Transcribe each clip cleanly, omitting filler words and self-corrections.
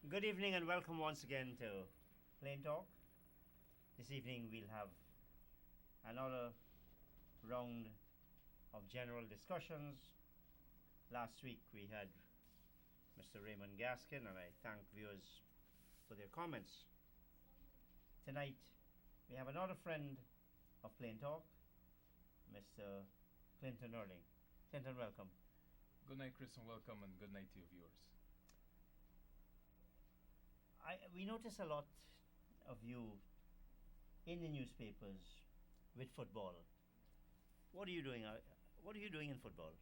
Good evening and welcome once again to Plain Talk. This evening we'll have another round of general discussions. Last week we had Mr. Raymond Gaskin, and I thank viewers for their comments. Tonight we have another friend of Plain Talk, Mr. Clinton Erling. Clinton, welcome. Good night, Chris, and welcome, and good night to your viewers. We notice a lot of you in the newspapers with football. What are you doing? What are you doing in football?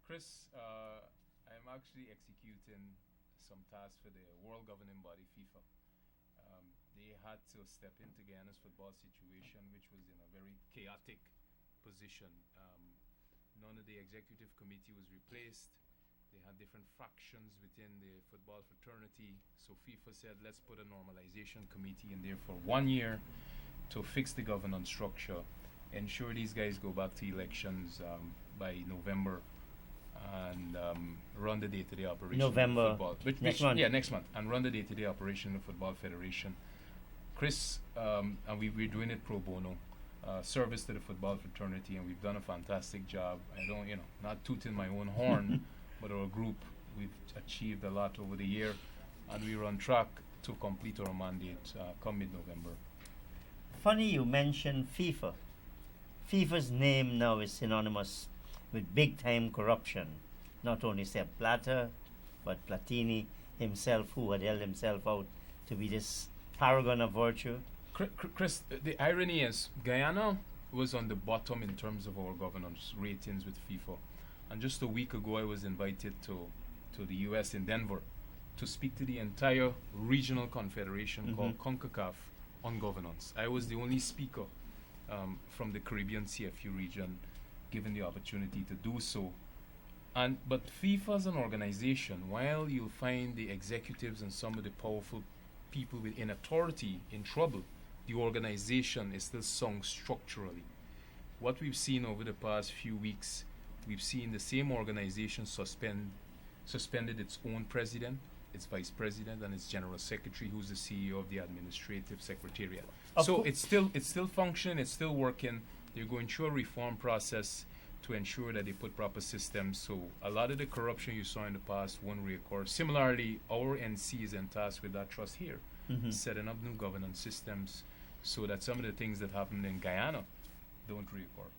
Chris, I'm actually executing some tasks for the world governing body, FIFA. They had to step into Guyana's football situation, which was in a very chaotic position. None of the executive committee was replaced. They had different factions within the football fraternity. So FIFA said, let's put a normalization committee in there for 1 year to fix the governance structure, ensure these guys go back to elections by November, and run the day-to-day operation November, of football. next month. Yeah, next month, and run the day-to-day operation of Football Federation. Chris, and we're doing it pro bono. Service to the football fraternity, and we've done a fantastic job. I don't, not tooting my own horn, but our group, we've achieved a lot over the year, and we're on track to complete our mandate come mid-November. Funny you mentioned FIFA. FIFA's name now is synonymous with big-time corruption. Not only Sepp Blatter, but Platini himself, who had held himself out to be this paragon of virtue. Chris, the irony is Guyana was on the bottom in terms of our governance ratings with FIFA. And just a week ago, I was invited to the U.S. in Denver to speak to the entire regional confederation called CONCACAF on governance. I was the only speaker from the Caribbean CFU region given the opportunity to do so. But FIFA as an organization, while you'll find the executives and some of the powerful people within authority in trouble, the organization is still sound structurally. What we've seen over the past few weeks, we've seen the same organization suspended its own president, its vice president, and its general secretary, who's the CEO of the administrative secretariat. So it's still functioning, it's still working. They're going through a reform process to ensure that they put proper systems. So a lot of the corruption you saw in the past won't reoccur. Similarly, our NC is tasked with that trust here, setting up new governance systems so that some of the things that happened in Guyana don't reoccur.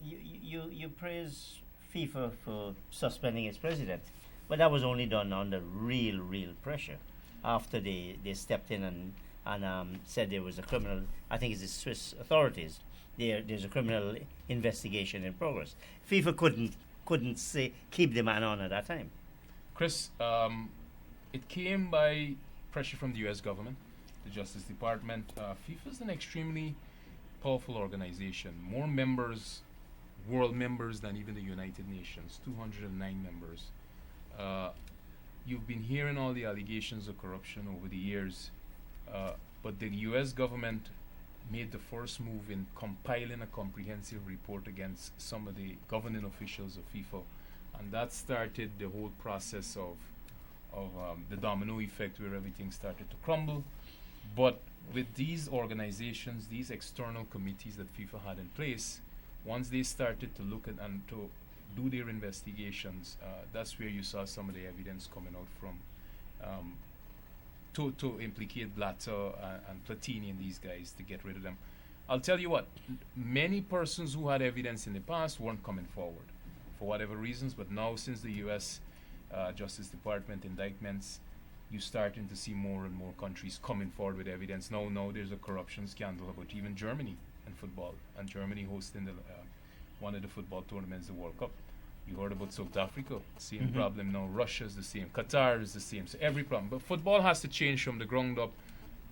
You praise FIFA for suspending its president, but that was only done under real pressure after they stepped in and said there was a criminal, I think it's the Swiss authorities, there's a criminal investigation in progress. FIFA couldn't say keep the man on at that time. Chris, it came by pressure from the U.S. government, the Justice Department. FIFA is an extremely powerful organization, more members, world members than even the United Nations, 209 members. You've been hearing all the allegations of corruption over the years, but the U.S. government made the first move in compiling a comprehensive report against some of the governing officials of FIFA, and that started the whole process of the domino effect where everything started to crumble. But with these organizations, these external committees that FIFA had in place, once they started to look at and to do their investigations, that's where you saw some of the evidence coming out from to implicate Blatter and Platini and these guys to get rid of them. I'll tell you what, many persons who had evidence in the past weren't coming forward for whatever reasons, but now since the U.S. Justice Department indictments, you're starting to see more and more countries coming forward with evidence. Now there's a corruption scandal about even Germany and football, and Germany hosting one of the football tournaments, the World Cup. You heard about South Africa, same problem now. Russia's the same, Qatar is the same, so every problem. But football has to change from the ground up,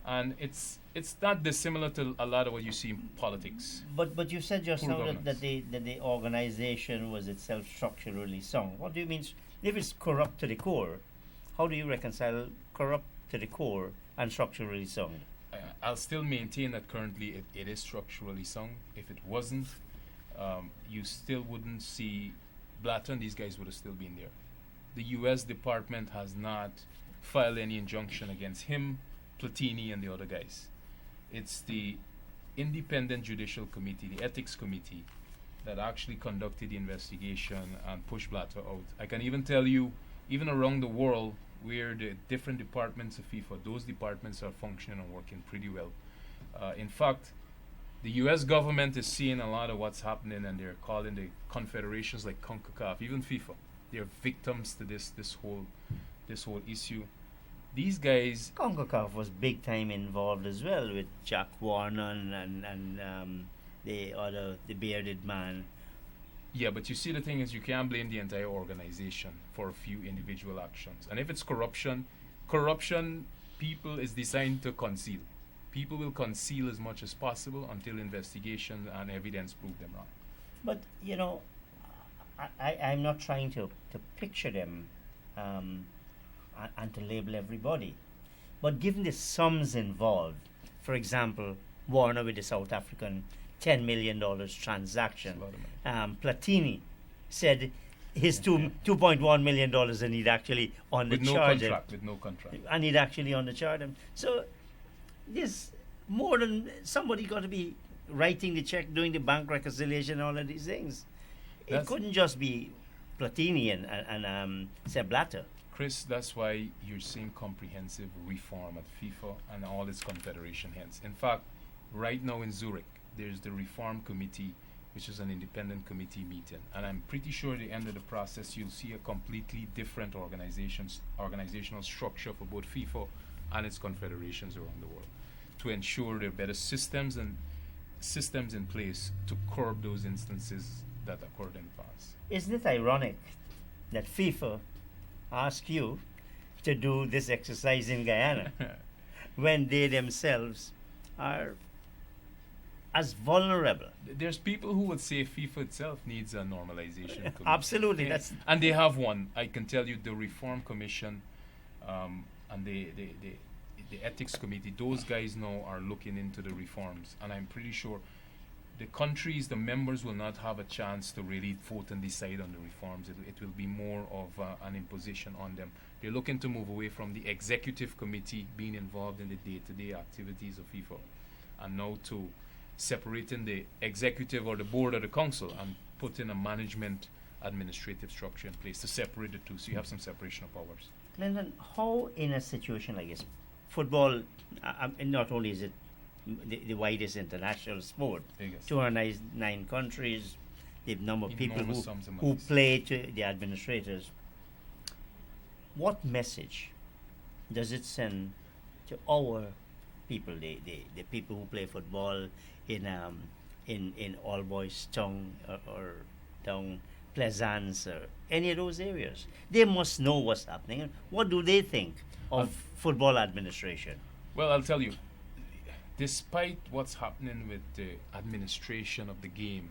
and it's not dissimilar to a lot of what you see in politics. But you said just Poor now that the organization was itself structurally sound. What do you mean? If it's corrupt to the core, how do you reconcile corrupt to the core and structurally sound? I'll still maintain that currently it is structurally sound. If it wasn't, you still wouldn't see Blatter and these guys would have still been there. The U.S. Department has not filed any injunction against him, Platini, and the other guys. It's the Independent Judicial Committee, the Ethics Committee, that actually conducted the investigation and pushed Blatter out. I can even tell you, even around the world, where the different departments of FIFA, those departments are functioning and working pretty well. In fact, the U.S. government is seeing a lot of what's happening, and they're calling the confederations like CONCACAF, even FIFA. They're victims to this whole issue. These guys, CONCACAF was big time involved as well with Jack Warner and the bearded man. yeah, but you see, the thing is, you can't blame the entire organization for a few individual actions. And if it's corruption, people is designed to conceal. People will conceal as much as possible until investigation and evidence prove them wrong. But I'm not trying to picture them and to label everybody. But given the sums involved, for example, Warner with the South African $10 million transaction, Platini said his $2.1 million and he'd actually undercharge him. With no contract. And he'd actually undercharge him. So there's more than somebody got to be writing the check, doing the bank reconciliation, all of these things. It couldn't just be Platini and Sepp Blatter. Chris, that's why you're seeing comprehensive reform at FIFA and all its confederation heads. In fact, right now in Zurich, there's the Reform Committee, which is an independent committee meeting. And I'm pretty sure at the end of the process, you'll see a completely different organizational structure for both FIFA and its confederations around the world, to ensure there are better systems in place to curb those instances that occurred in the past. Isn't it ironic that FIFA asked you to do this exercise in Guyana when they themselves are as vulnerable? There's people who would say FIFA itself needs a normalization committee. Absolutely. Yeah. And they have one. I can tell you, the Reform Commission and the Ethics Committee, those guys now are looking into the reforms. And I'm pretty sure the members will not have a chance to really vote and decide on the reforms. It will be more of an imposition on them. They're looking to move away from the Executive Committee being involved in the day-to-day activities of FIFA, and now to separating the executive or the board or the council and putting a management administrative structure in place to separate the two, so you have some separation of powers. Clinton, how in a situation like this, football, not only is it the widest international sport, 209 countries, the number of people who play, to the administrators, what message does it send to our people, the people who play football in All Boys Town or down Plaisance or any of those areas? They must know what's happening. What do they think of football administration? Well, I'll tell you, despite what's happening with the administration of the game,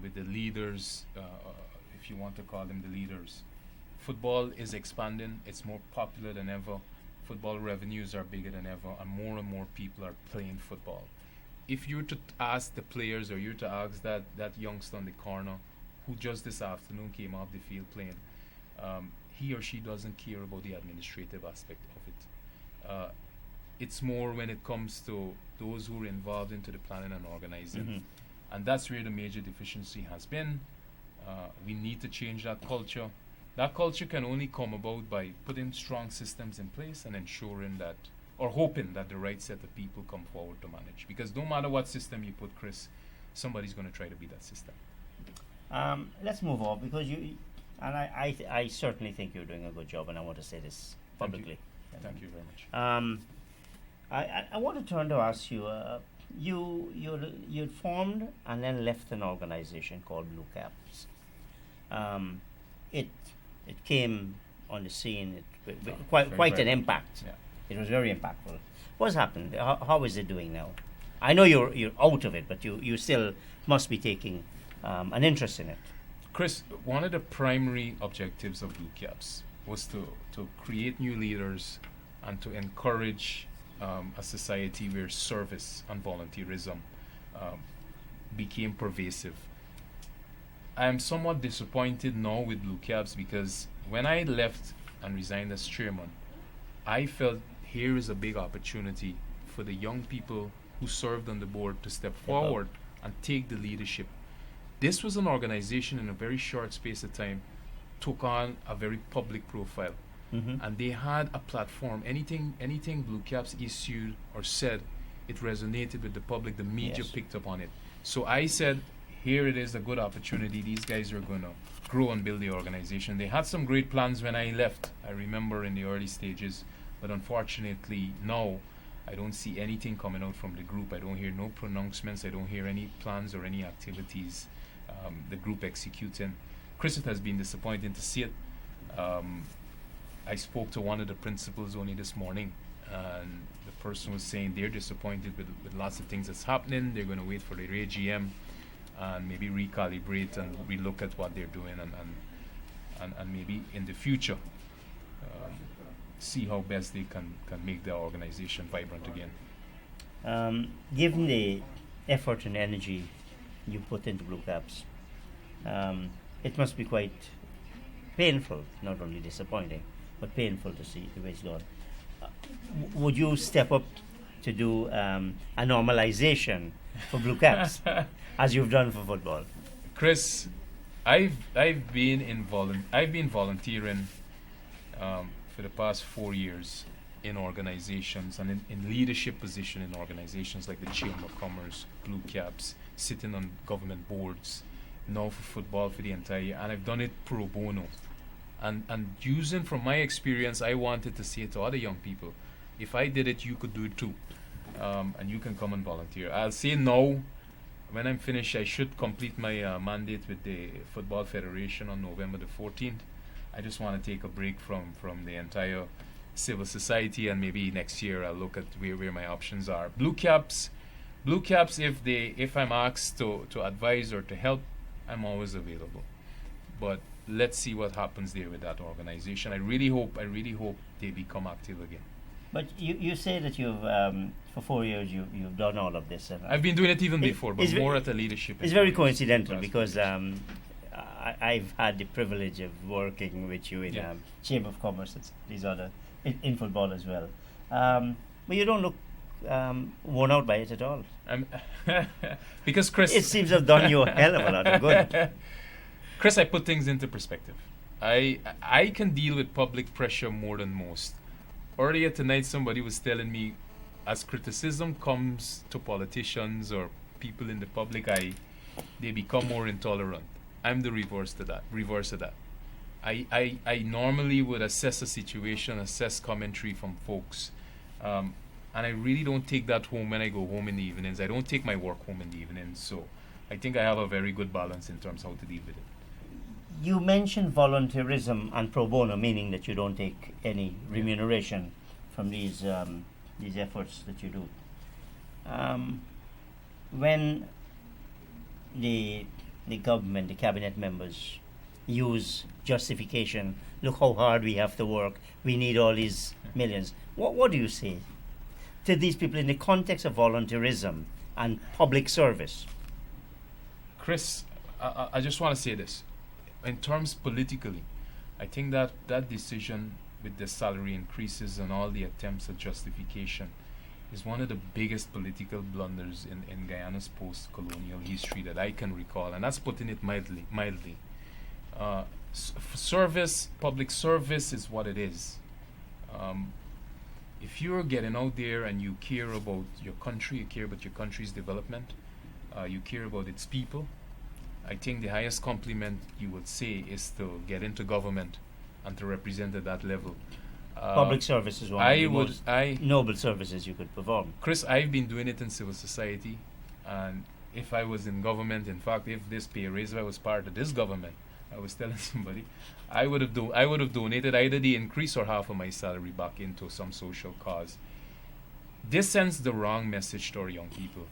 with the leaders, if you want to call them the leaders, football is expanding. It's more popular than ever. Football revenues are bigger than ever, and more people are playing football. If you were to ask the players, or you were to ask that youngster on the corner who just this afternoon came off the field playing, he or she doesn't care about the administrative aspect of it. It's more when it comes to those who are involved into the planning and organizing. Mm-hmm. And that's where the major deficiency has been. We need to change that culture. That culture can only come about by putting strong systems in place and ensuring that, or hoping that the right set of people come forward to manage. Because no matter what system you put, Chris, somebody's going to try to beat that system. Let's move on, because I certainly think you're doing a good job, and I want to say this publicly. Thank you very much. I want to turn to ask you, you'd formed and then left an organization called Blue Caps. It came on the scene with quite an impact. Yeah. It was very impactful. What's happened? How is it doing now? I know you're out of it, but you still must be taking an interest in it. Chris, one of the primary objectives of Blue Caps was to create new leaders and to encourage a society where service and volunteerism became pervasive. I am somewhat disappointed now with Blue Caps, because when I left and resigned as chairman, I felt here is a big opportunity for the young people who served on the board to step forward and take the leadership. This was an organization in a very short space of time took on a very public profile, and they had a platform. Anything Blue Caps issued or said, it resonated with the public. The media Yes. picked up on it. So I said, here it is, a good opportunity. These guys are going to grow and build the organization. They had some great plans when I left. I remember in the early stages, but unfortunately now I don't see anything coming out from the group. I don't hear no pronouncements. I don't hear any plans or any activities the group executing. Chris, it has been disappointing to see it. I spoke to one of the principals only this morning, and the person was saying they're disappointed with lots of things that's happening. They're going to wait for their AGM and maybe recalibrate and relook at what they're doing, and maybe in the future see how best they can make their organization vibrant again. Given the effort and energy you put into Blue Caps, it must be quite painful, not only disappointing, but painful to see the way it's gone. Would you step up to do a normalization for Blue Caps, as you've done for football? Chris, I've been volunteering for the past 4 years in organizations and in leadership position in organizations like the Chamber of Commerce, Blue Caps, sitting on government boards, now for football for the entire year, and I've done it pro bono. And using from my experience, I wanted to say to other young people, if I did it, you could do it too, and you can come and volunteer. I'll say now, when I'm finished, I should complete my mandate with the Football Federation on November the 14th. I just want to take a break from the entire civil society, and maybe next year I'll look at where my options are. Blue Caps, if I'm asked to advise or to help, I'm always available. But let's see what happens there with that organization. I really hope they become active again. But you say that you've for 4 years you've done all of this. And I've been doing it even before, but it's more at a leadership. it's very coincidental because I've had the privilege of working with you in Chamber of Commerce and these other in football as well. But you don't look worn out by it at all. Because Chris, it seems to have done you a hell of a lot of good. Chris, I put things into perspective. I can deal with public pressure more than most. Earlier tonight, somebody was telling me, as criticism comes to politicians or people in the public eye, they become more intolerant. I'm the reverse of that. I normally would assess a situation, assess commentary from folks, and I really don't take that home when I go home in the evenings. I don't take my work home in the evenings, so I think I have a very good balance in terms of how to deal with it. You mentioned volunteerism and pro bono, meaning that you don't take any remuneration from these efforts that you do. When the government, the cabinet members use justification, look how hard we have to work, we need all these millions. What do you say to these people in the context of volunteerism and public service? Chris, I just want to say this. In terms politically, I think that decision with the salary increases and all the attempts at justification is one of the biggest political blunders in Guyana's post-colonial history that I can recall, and that's putting it mildly. Public service is what it is. If you're getting out there and you care about your country, you care about your country's development, you care about its people, I think the highest compliment you would say is to get into government and to represent at that level. Public service is one of the most noble services you could perform. Chris, I've been doing it in civil society, and if I was in government, in fact, if this pay raise, if I was part of this government, I was telling somebody, I would have donated either the increase or half of my salary back into some social cause. This sends the wrong message to our young people.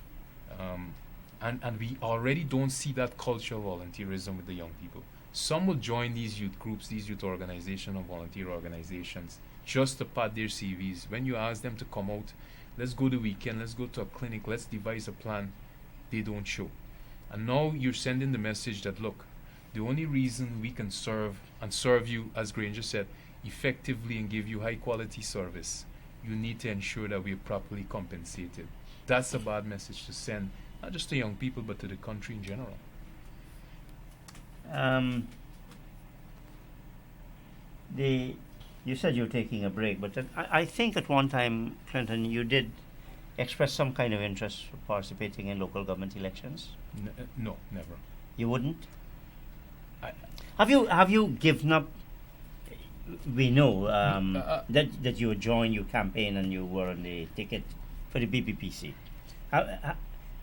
And we already don't see that culture of volunteerism with the young people. Some will join these youth groups, these youth organizations or volunteer organizations just to pad their CVs. When you ask them to come out, let's go the weekend, let's go to a clinic, let's devise a plan, they don't show. And now you're sending the message that, look, the only reason we can serve you, as Granger said, effectively and give you high quality service, you need to ensure that we're properly compensated. That's a bad message to send, not just to young people, but to the country in general. You said you were taking a break, but I think at one time, Clinton, you did express some kind of interest for participating in local government elections. No, never. You wouldn't? I, Have you given up? We know that you joined your campaign and you were on the ticket for the BPPC.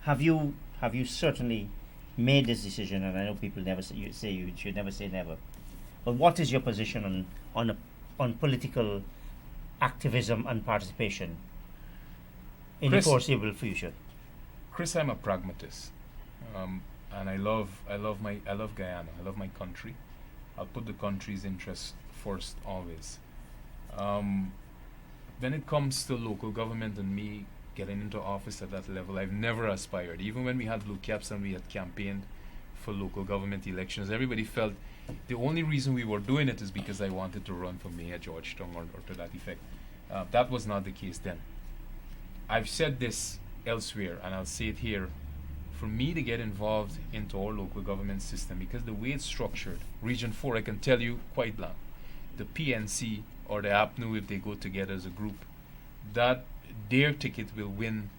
Have you certainly made this decision? And I know people never say you should never say never. But what is your position on political activism and participation in the foreseeable future? Chris, I'm a pragmatist, and I love Guyana. I love my country. I'll put the country's interests first always. When it comes to local government and me getting into office at that level, I've never aspired. Even when we had blue caps and we had campaigned for local government elections, everybody felt the only reason we were doing it is because I wanted to run for mayor Georgetown or to that effect. That was not the case then. I've said this elsewhere and I'll say it here. For me to get involved into our local government system, because the way it's structured, Region 4, I can tell you quite blank, the PNC or the APNU, if they go together as a group, that their ticket will win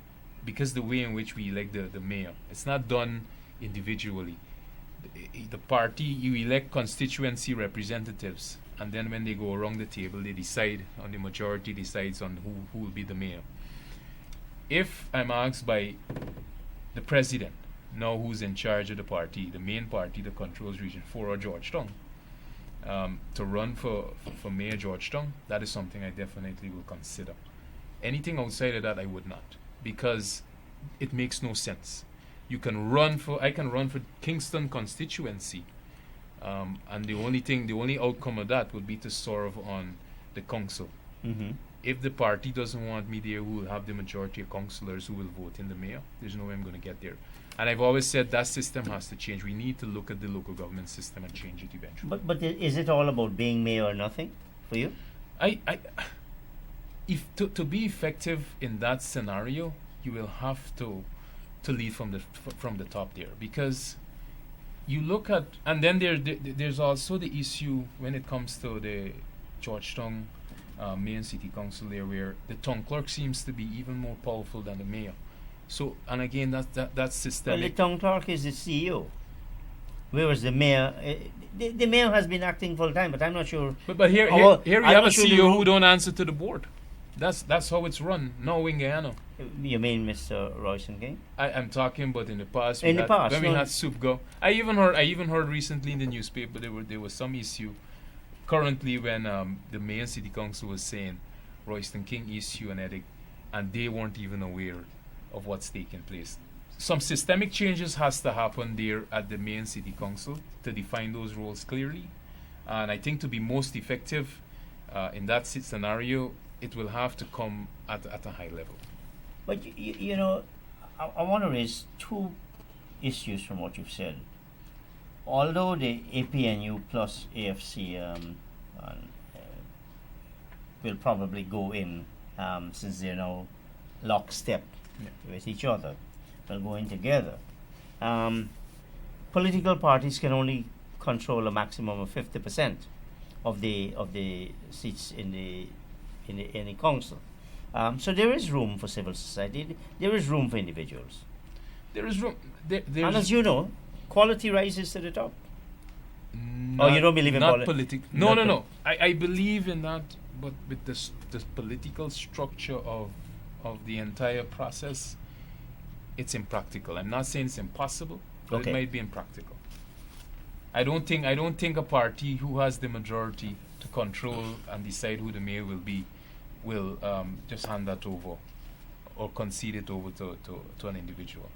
because the way in which we elect the mayor. It's not done individually. The party, you elect constituency representatives, and then when they go around the table, they decide on the majority, decides on who will be the mayor. If I'm asked by the president, now who's in charge of the party, the main party that controls Region 4 or Georgetown, to run for Mayor Georgetown, that is something I definitely will consider. Anything outside of that, I would not, because it makes no sense. I can run for Kingston constituency, and the only outcome of that would be to serve on the council. Mm-hmm. If the party doesn't want me there, who will have the majority of councillors who will vote in the mayor, there's no way I'm going to get there. And I've always said that system has to change. We need to look at the local government system and change it eventually. But is it all about being mayor or nothing for you? If to be effective in that scenario, you will have to lead from the top there, because you look at, and then there's also the issue when it comes to the Georgetown Mayor City Council there, where the town clerk seems to be even more powerful than the mayor. So, and again, that's systemic. Well, the town clerk is the CEO, whereas the mayor, the mayor has been acting full time, but I'm not sure. But here we have a CEO who don't answer to the board. That's how it's run now in Guyana. You mean Mr. Royston King? I'm talking about in the past. In the past, when we had SUPGO. I even heard recently in the newspaper there was some issue currently when the mayor and city council was saying Royston King issue an edict, and they weren't even aware of what's taking place. Some systemic changes has to happen there at the mayor and city council to define those roles clearly, and I think to be most effective in that scenario, it will have to come at a high level. But you know, I want to raise two issues from what you've said. Although the APNU plus AFC will probably go in, since they're now lockstep with each other, will go in together. Political parties can only control a maximum of 50% of the seats in the council. So there is room for civil society. There is room for individuals. There is room. And as you know, quality rises to the top. Oh, you don't believe in politics? No. I believe in that, but with the political structure of the entire process, it's impractical. I'm not saying it's impossible, but it might be impractical. I don't think a party who has the majority to control and decide who the mayor will be will just hand that over or concede it over to an individual.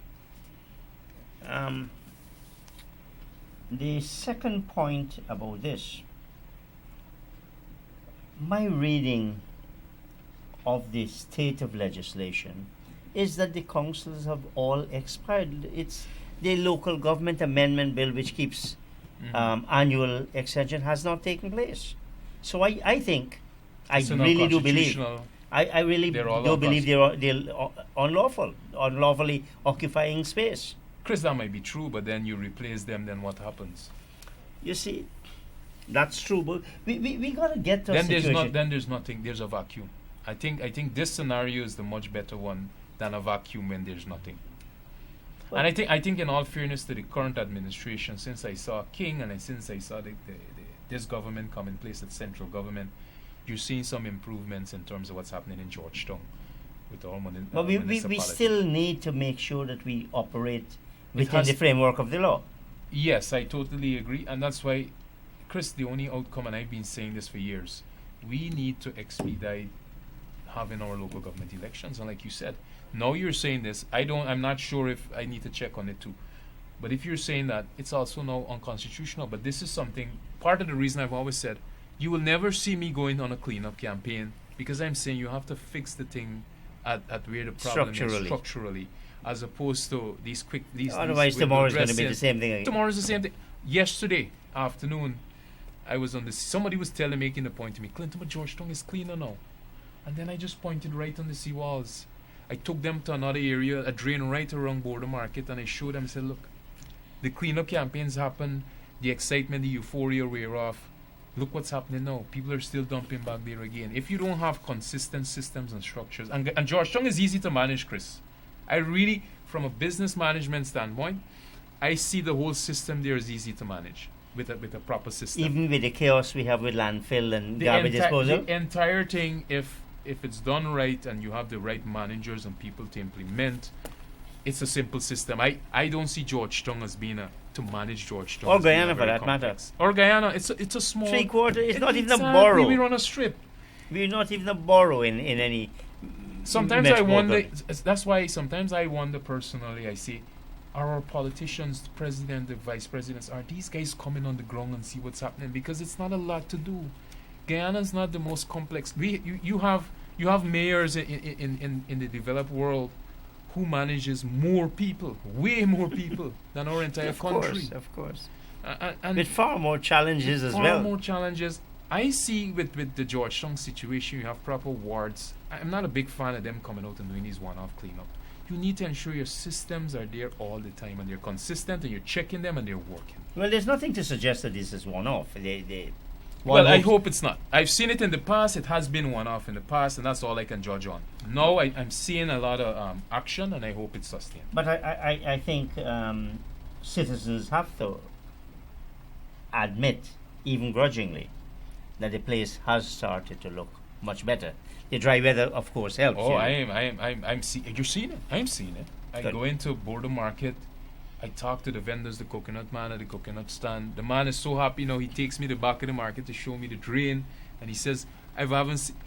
The second point about this, my reading of the state of legislation is that the councils have all expired. It's the local government amendment bill which keeps annual extension has not taken place. So I think, I It's really do believe, unconstitutional. I really They're all do believe they're unlawfully occupying space. Chris, that might be true, but then you replace them, then what happens? You see, that's true, but we gotta get to a Then situation. there's nothing. There's a vacuum. I think this scenario is the much better one than a vacuum when there's nothing. Well- And I think in all fairness to the current administration, since I saw King and since I saw this government come in place, the central government, you're seeing some improvements in terms of what's happening in Georgetown with all But we municipalities. still need to make sure that we operate It within has- the framework of the law. Yes, I totally agree, and that's why, Chris, the only outcome, and I've been saying this for years, we need to expedite having our local government elections. And like you said, now you're saying this. I'm not sure if I need to check on it too. But if you're saying that, it's also now unconstitutional. But this is something. Part of the reason I've always said, you will never see me going on a cleanup campaign because I'm saying you have to fix the thing at where the problem is structurally, as opposed to these quick these. Otherwise, window tomorrow is going to be dressing. the same thing again. Tomorrow's the same thing. Yesterday afternoon, I was on this. Somebody was making the point to me, Clinton, but Georgetown is cleaner now. And then I just pointed right on the seawalls. I took them to another area, a drain right around Border Market, and I showed them. I said, look, the cleanup campaigns happen, the excitement, the euphoria wear off. Look what's happening now. People are still dumping back there again. If you don't have consistent systems and structures, and Georgetown is easy to manage, Chris. I really, from a business management standpoint, I see the whole system there is easy to manage with a proper system. Even with the chaos we have with landfill and garbage disposal. The entire thing, if it's done right and you have the right managers and people to implement, it's a simple system. I don't see Georgetown as being to manage Georgetown. Or as being Guyana, a for very that matter. complex. Or Guyana, it's a small 3/4. It's not even a Exactly, borough. we run a strip. We're not even a borough in any. Sometimes I metropolitan- wonder. That's why sometimes I wonder personally. I say, are our politicians, the president, the vice presidents, are these guys coming on the ground and see what's happening? Because it's not a lot to do. Guyana's not the most complex. You have mayors in the developed world who manages more people, way more people than our entire country. Of course. And With far more challenges as far well. more challenges. I see with the Georgetown situation, you have proper wards. I'm not a big fan of them coming out and doing these one-off cleanup. You need to ensure your systems are there all the time and they're consistent and you're checking them and they're working. Well, there's nothing to suggest that this is one-off. Well, I hope it's not. I've seen it in the past. It has been one-off in the past, and that's all I can judge on. Now I'm seeing a lot of action, and I hope it's sustained. But I think citizens have to admit, even grudgingly, that the place has started to look much better. The dry weather, of course, helps. Oh, you know. you're seeing it. I'm seeing it. I Good. go into Border Market. I talk to the vendors, the coconut man at the coconut stand. The man is so happy. He takes me to the back of the market to show me the drain, and he says,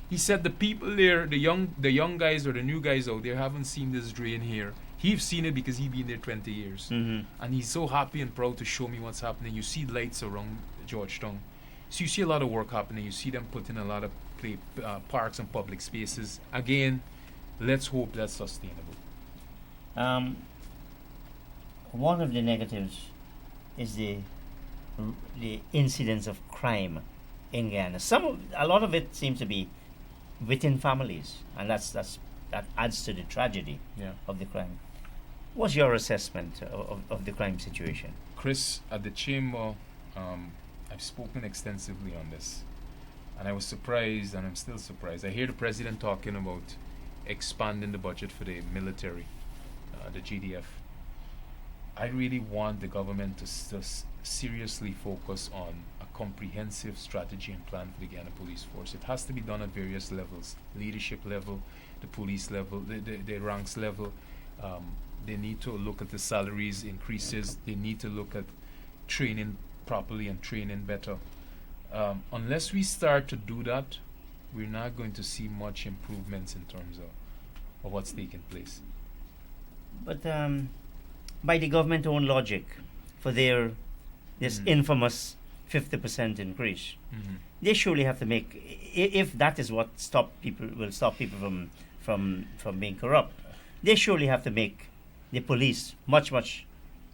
he said the people there, the young guys or the new guys out there haven't seen this drain here. He's seen it because he's been there 20 years, Mhm. and he's so happy and proud to show me what's happening. You see lights around Georgetown, so you see a lot of work happening. You see them putting a lot of parks and public spaces. Again, let's hope that's sustainable. One of the negatives is the incidence of crime in Guyana. A lot of it seems to be within families, and that adds to the tragedy Yeah. of the crime. What's your assessment of the crime situation? Chris, at the chamber, I've spoken extensively on this, and I was surprised, and I'm still surprised. I hear the president talking about expanding the budget for the military, the GDF. I really want the government to seriously focus on a comprehensive strategy and plan for the Guyana Police Force. It has to be done at various levels: leadership level, the police level, the ranks level. They need to look at the salaries increases. They need to look at training properly and training better. Unless we start to do that, we're not going to see much improvements in terms of what's taking place. But by the government own logic, for this Mhm. infamous 50% increase, they surely have to make, if that is what will stop people from being corrupt, they surely have to make the police much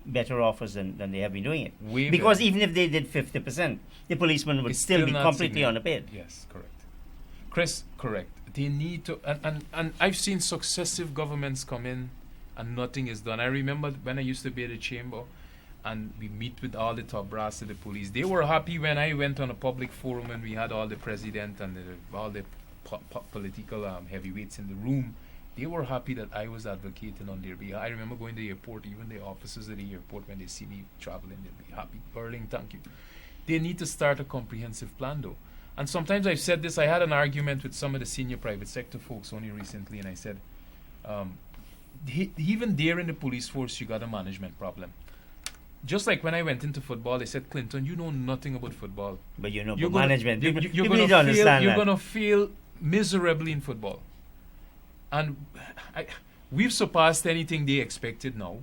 better offers than they have been doing it. Way Because better. even if they did 50%, the policeman would It's still be not completely significant. underpaid. Yes, correct. Chris, correct. They need to, and I've seen successive governments come in and nothing is done. I remember when I used to be at the chamber and we meet with all the top brass of the police. They were happy when I went on a public forum and we had all the president and all the political heavyweights in the room. They were happy that I was advocating on their behalf. I remember going to the airport, even the officers at the airport, when they see me traveling, they'll be happy. Burling, thank you. They need to start a comprehensive plan, though. And sometimes I've said this, I had an argument with some of the senior private sector folks only recently, and I said, even there in the police force, you got a management problem. Just like when I went into football, they said, Clinton, you know nothing about football. But you know, You're but gonna- management, you- people, you're people gonna need to understand You're that. going to fail miserably in football. And we've surpassed anything they expected now.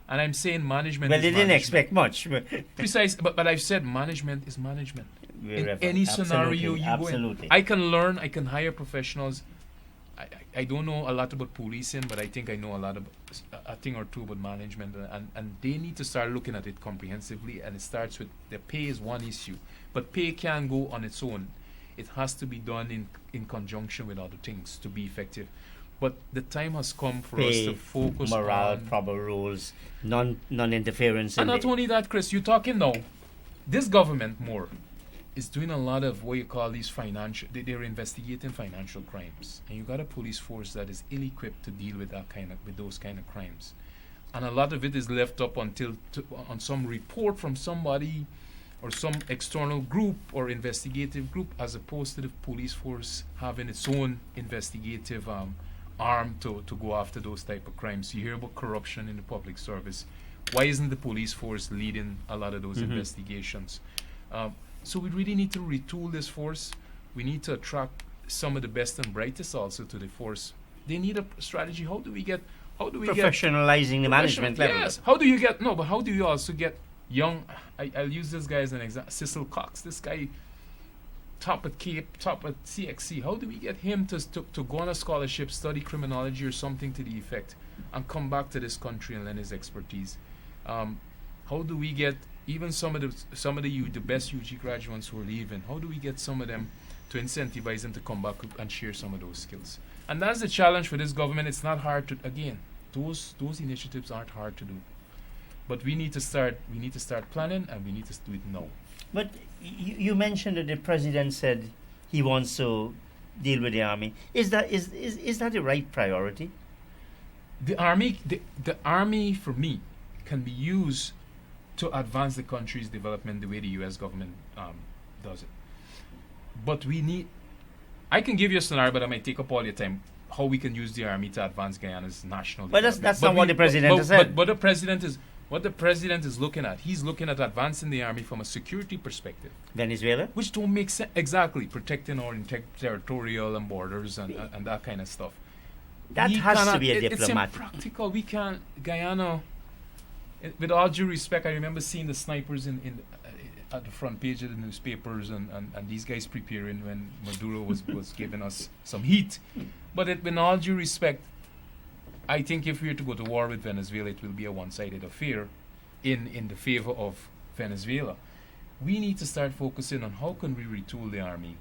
And I'm saying management Well, is they didn't management. expect much. But Precise, but I've said management is management. In wherever. any scenario Absolutely, you go in. absolutely. I can learn, I can hire professionals. I don't know a lot about policing, but I think I know a lot about a thing or two about management, and they need to start looking at it comprehensively. And it starts with the pay is one issue, but pay can't go on its own. It has to be done in conjunction with other things to be effective. But the time has come for us Pay, to focus morale, on. proper rules, non-interference. And in not the- only that, Chris, you're talking now. This government more is doing a lot of what you call these financial. They're investigating financial crimes, and you got a police force that is ill-equipped to deal with those kind of crimes, and a lot of it is left up until on some report from somebody or some external group or investigative group, as opposed to the police force having its own investigative arm to go after those type of crimes. You hear about corruption in the public service. Why isn't the police force leading a lot of those investigations? So we really need to retool this force. We need to attract some of the best and brightest also to the force. They need a strategy. How do we get Professionalizing the management level. Yes. How do you also get young? I'll use this guy as an example. Cecil Cox. This guy, top at Cape, top at CXC. How do we get him to go on a scholarship, study criminology or something to the effect, and come back to this country and lend his expertise? How do we get even some of the best UG graduates who are leaving? How do we get some of them to incentivize them to come back and share some of those skills? And that's the challenge for this government. It's not hard to, again, those initiatives aren't hard to do, but we need to start planning, and we need to do it now. But you mentioned that the president said he wants to deal with the army. Is that the right priority? The army for me can be used to advance the country's development the way the U.S. government does it. But I can give you a scenario, but I might take up all your time. How we can use the army to advance Guyana's national. But development. that's not what the president has said. But what the president is looking at. He's looking at advancing the army from a security perspective, Venezuela? which don't make sense exactly, protecting our territorial and borders and that kind of stuff. That We has to cannot- be a It's diplomat. impractical. We can't. Guyana, with all due respect, I remember seeing the snipers at the front page of the newspapers and these guys preparing when Maduro was giving us some heat. But with all due respect, I think if we were to go to war with Venezuela, it will be a one-sided affair in the favor of Venezuela. We need to start focusing on how can we retool the army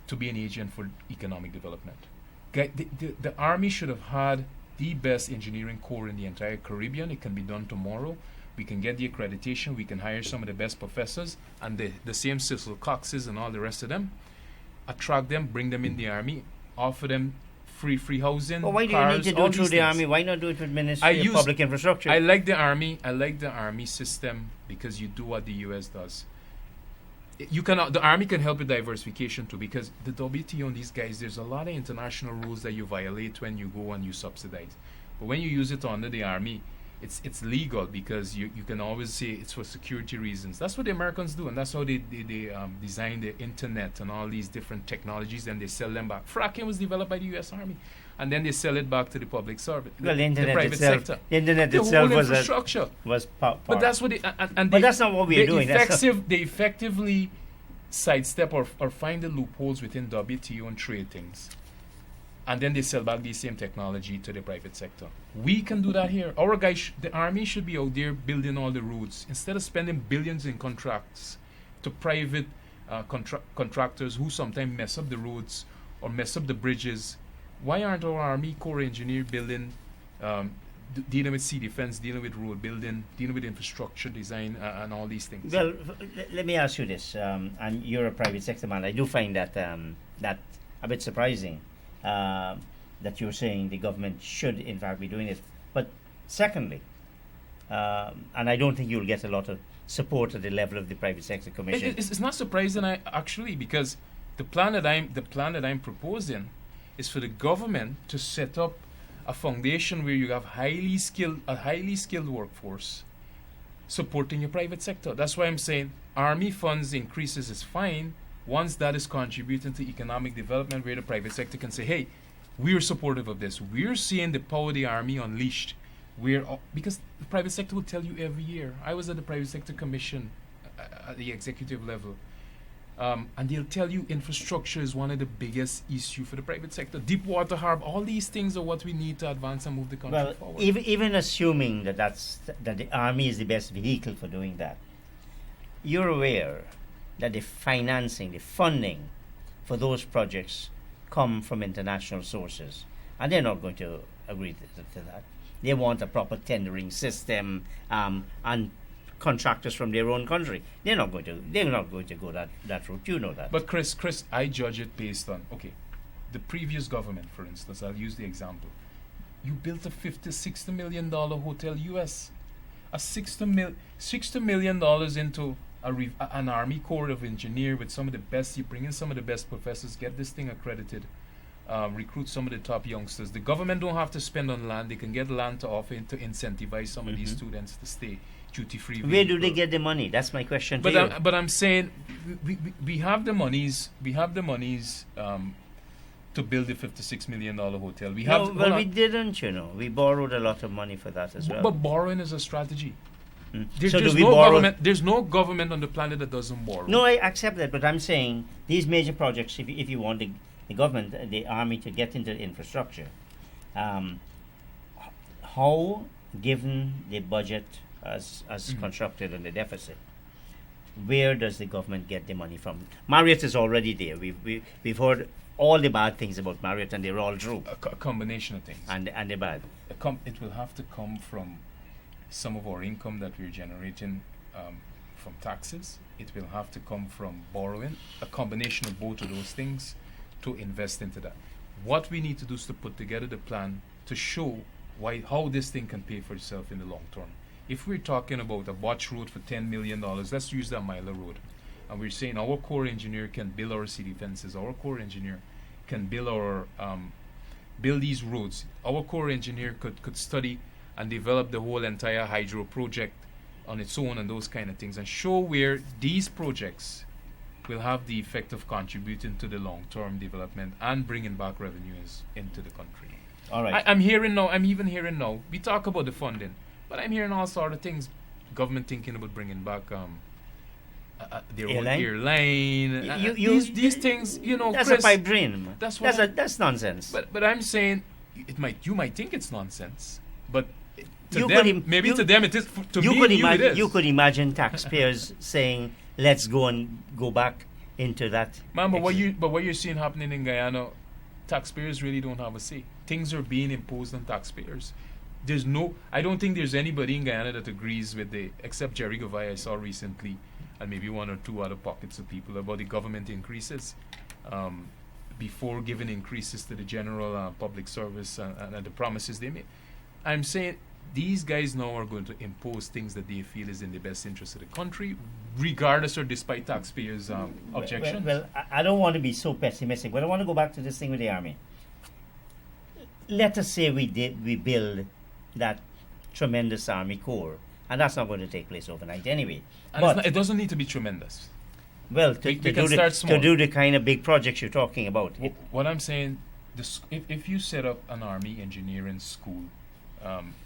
to be an agent for economic development. The army should have had the best engineering corps in the entire Caribbean. It can be done tomorrow. We can get the accreditation. We can hire some of the best professors and the same Cecil Coxes and all the rest of them. Attract them, bring them in the army, offer them free housing. But why do you cars, need to do all it through these the things. army? Why not do it with Ministry of Public Infrastructure? I like the army. I like the army system because you do what the U.S. does. The army can help with diversification too, because the WTO and these guys, there's a lot of international rules that you violate when you go and you subsidize. But when you use it under the army, it's legal because you can always say it's for security reasons. That's what the Americans do, and that's how they design the internet and all these different technologies, and they sell them back. Fracking was developed by the U.S. Army, and then they sell it back to the public service, Well, the internet private itself, sector. the internet The itself whole was infrastructure. part. But that's what But they, that's not what we're doing. That's not- They effectively sidestep or find the loopholes within WTO and trade things. and then they sell back the same technology to the private sector. We can do that here. Our guys, the army should be out there building all the roads instead of spending billions in contracts to private contractors who sometimes mess up the roads or mess up the bridges. Why aren't our Army Corps engineer building, dealing with sea defense, dealing with road building, dealing with infrastructure design, and all these things? Well, let me ask you this, and you're a private sector man. I do find that that a bit surprising that you're saying the government should, in fact, be doing it. But secondly, and I don't think you'll get a lot of support at the level of the private sector commission. It's not surprising, actually, because the plan that I'm proposing is for the government to set up a foundation where you have a highly skilled workforce supporting your private sector. That's why I'm saying army funds increases is fine once that is contributing to economic development, where the private sector can say, hey, we're supportive of this. We're seeing the power of the army unleashed. Because the private sector will tell you every year. I was at the private sector commission at the executive level, and they'll tell you infrastructure is one of the biggest issue for the private sector. Deepwater Harbor, all these things are what we need to advance and move the country forward. Even assuming that the army is the best vehicle for doing that, you're aware that the financing, the funding for those projects come from international sources, and they're not going to agree to that. They want a proper tendering system and contractors from their own country. They're not going to go that route. You know that. But Chris, I judge it based on the previous government, for instance. I'll use the example. You built a $50-60 million hotel US, $60 million into an Army Corps of Engineers with some of the best. You bring in some of the best professors, get this thing accredited. Recruit some of the top youngsters. The government don't have to spend on land. They can get land to offer to incentivize some of these students to stay duty-free. Where do they get the money? That's my question to you. But I'm saying we have the monies. We have the monies to build the $56 million hotel. We didn't. We borrowed a lot of money for that as well. But borrowing is a strategy. So do we borrow? There's no government on the planet that doesn't borrow. No, I accept that. But I'm saying these major projects, if you want the government, the army to get into the infrastructure, how, given the budget as constructed and the deficit, where does the government get the money from? Marriott is already there. We've heard all the bad things about Marriott, and they're all true. A combination of things. And they're bad. It will have to come from some of our income that we're generating from taxes. It will have to come from borrowing. A combination of both of those things to invest into that. What we need to do is to put together the plan to show how this thing can pay for itself in the long term. If we're talking about a botch road for $10 million, let's use that Myla Road. And we're saying our Corps engineer can build our city fences. Our Corps engineer can build these roads. Our Corps engineer could study and develop the whole entire hydro project on its own and those kind of things, and show where these projects will have the effect of contributing to the long-term development and bringing back revenues into the country. All right. I'm even hearing now, we talk about the funding, but I'm hearing all sort of things. Government thinking about bringing back their own airline. These things, That's Chris, a pipe dream. That's nonsense. But I'm saying, you might think it's nonsense, but to You them, could maybe to them it is. To you me, could it is. You could imagine taxpayers saying, "Let's go back into that." Man, but what you're seeing happening in Guyana, taxpayers really don't have a say. Things are being imposed on taxpayers. I don't think there's anybody in Guyana that agrees with except Jerry Govai I saw recently, and maybe one or two other pockets of people, about the government increases. Before giving increases to the general public service and the promises they made. I'm saying these guys now are going to impose things that they feel is in the best interest of the country, regardless or despite taxpayers' objections. Well, I don't want to be so pessimistic, but I want to go back to this thing with the army. Let us say we build that tremendous Army Corps, and that's not going to take place overnight anyway. And it doesn't need to be tremendous. Well, we can start small. To do the kind of big projects you're talking about. What I'm saying, if you set up an army engineering school,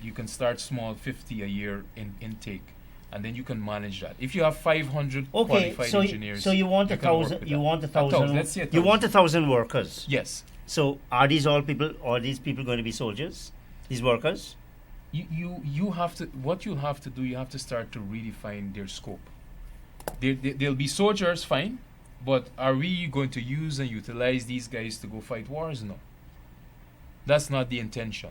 you can start small, 50 a year in intake, and then you can manage that. If you have 500 qualified engineers, so you want 1,000. You want 1,000. You want 1,000 workers. Yes. So are these all people? Are these people going to be soldiers? These workers? You have to, what you have to do, you have to start to redefine their scope. They'll be soldiers, fine, but are we going to use and utilize these guys to go fight wars? No. That's not the intention.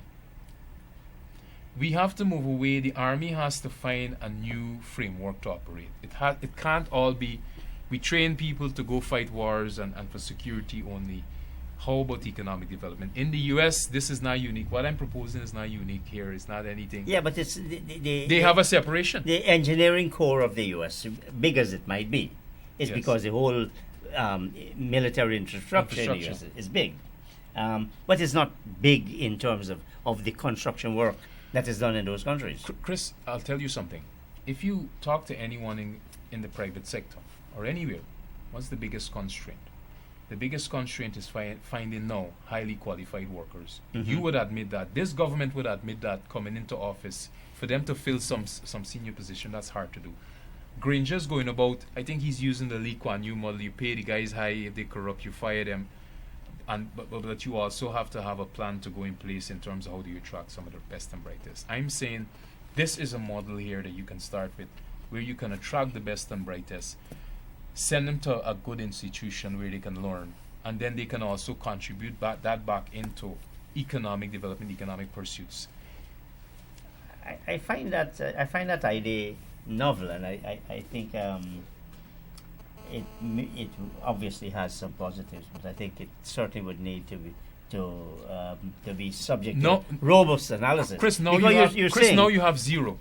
We have to move away. The army has to find a new framework to operate. It can't all be we train people to go fight wars and for security only. How about economic development? In the US, this is not unique. What I'm proposing is not unique here. It's not anything. Yeah, but it's they have a separation. The engineering core of the U.S., big as it might be, is Yes. because the whole military infrastructure in the U.S. is big. But it's not big in terms of the construction work that is done in those countries. Chris, I'll tell you something. If you talk to anyone in the private sector or anywhere, what's the biggest constraint? The biggest constraint is finding now highly qualified workers. You would admit that. This government would admit that coming into office, for them to fill some senior position, that's hard to do. Granger's going about, I think he's using the Lee Kuan Yew model. You pay the guys high, if they corrupt, you fire them. But you also have to have a plan to go in place in terms of how do you attract some of the best and brightest. I'm saying this is a model here that you can start with, where you can attract the best and brightest, send them to a good institution where they can learn, and then they can also contribute that back into economic development, economic pursuits. I find that idea novel, and I think it obviously has some positives, but I think it certainly would need to be subject to robust analysis. Chris, now because you have saying now you have zero.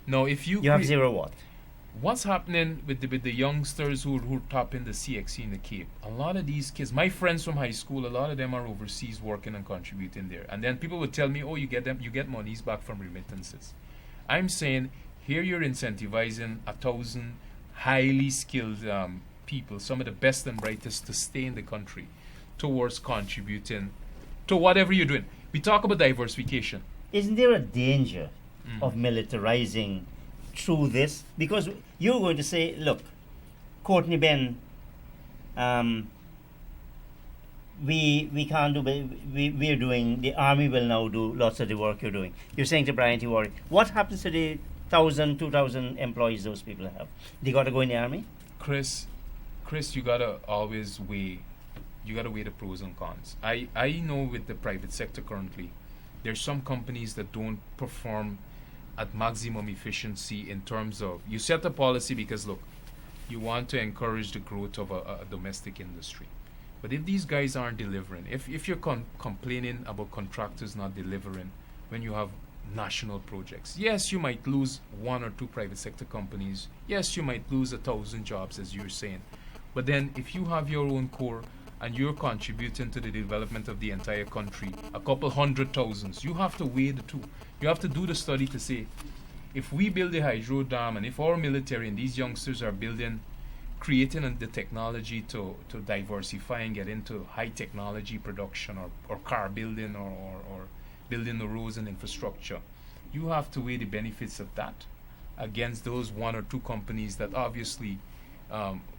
Now, if you have zero what? What's happening with the youngsters who top in the CXC in the Cape? A lot of these kids, my friends from high school, a lot of them are overseas working and contributing there. And then people would tell me, "Oh, you get monies back from remittances." I'm saying here you're incentivizing 1,000 highly skilled people, some of the best and brightest, to stay in the country towards contributing to whatever you're doing. We talk about diversification. Isn't there a danger of militarizing through this? Because you're going to say, look, Courtney Ben, we can't do, we're doing, the army will now do lots of the work you're doing. You're saying to Brian T. Worry, what happens to the 1,000, 2,000 employees those people have? They got to go in the army? Chris, you gotta always weigh the pros and cons. I know with the private sector currently, there's some companies that don't perform at maximum efficiency in terms of, you set a policy because look, you want to encourage the growth of a domestic industry. But if these guys aren't delivering, if you're complaining about contractors not delivering when you have national projects, yes, you might lose one or two private sector companies. Yes, you might lose 1,000 jobs, as you're saying. But then if you have your own core and you're contributing to the development of the entire country, a couple 100,000s, you have to weigh the two. You have to do the study to say, if we build a hydro dam and if our military and these youngsters are creating the technology to diversify and get into high technology production or car building or building the roads and infrastructure, you have to weigh the benefits of that against those one or two companies that obviously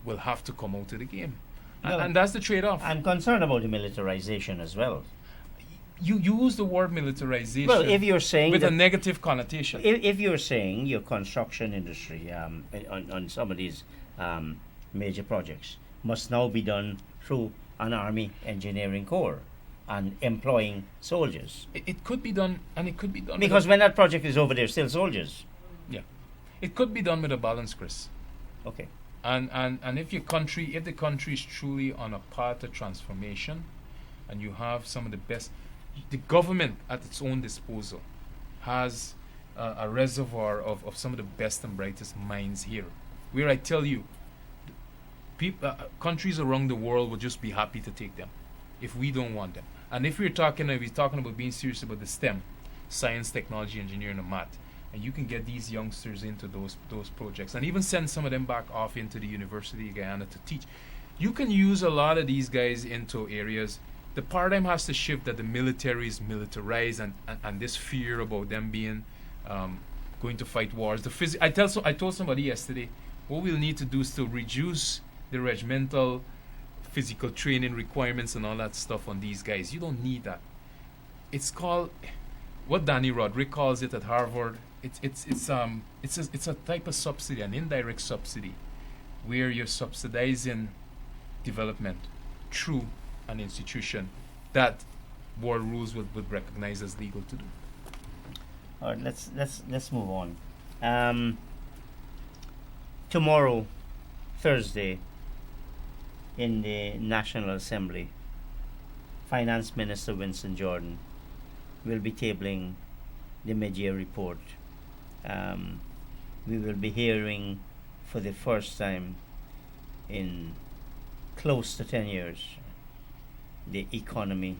will have to come out of the game. No, and that's the trade-off. I'm concerned about the militarization as well. You use the word militarization Well, if you're saying with that a negative connotation. if you're saying your construction industry on some of these major projects must now be done through an army engineering corps and employing soldiers, It could be done, and it could be done because when that project is over, they're still soldiers. it could be done with a balance, Chris. Okay. And if the country is truly on a path of transformation, and you have some of the best, the government at its own disposal has a reservoir of some of the best and brightest minds here, where I tell you, countries around the world will just be happy to take them if we don't want them. And if we're talking about being serious about the STEM, science, technology, engineering, and math, and you can get these youngsters into those projects and even send some of them back off into the University of Guyana to teach. You can use a lot of these guys into areas. The paradigm has to shift that the military is militarized and this fear about them being going to fight wars. I told somebody yesterday, what we'll need to do is to reduce the regimental physical training requirements and all that stuff on these guys. You don't need that. It's called what Danny Roderick calls it at Harvard. It's a type of subsidy, an indirect subsidy, where you're subsidizing development through an institution that world rules would recognize as legal to do. All right, let's move on. Tomorrow, Thursday, in the National Assembly, Finance Minister Winston Jordan will be tabling the mid-year report. We will be hearing for the first time in close to 10 years the economy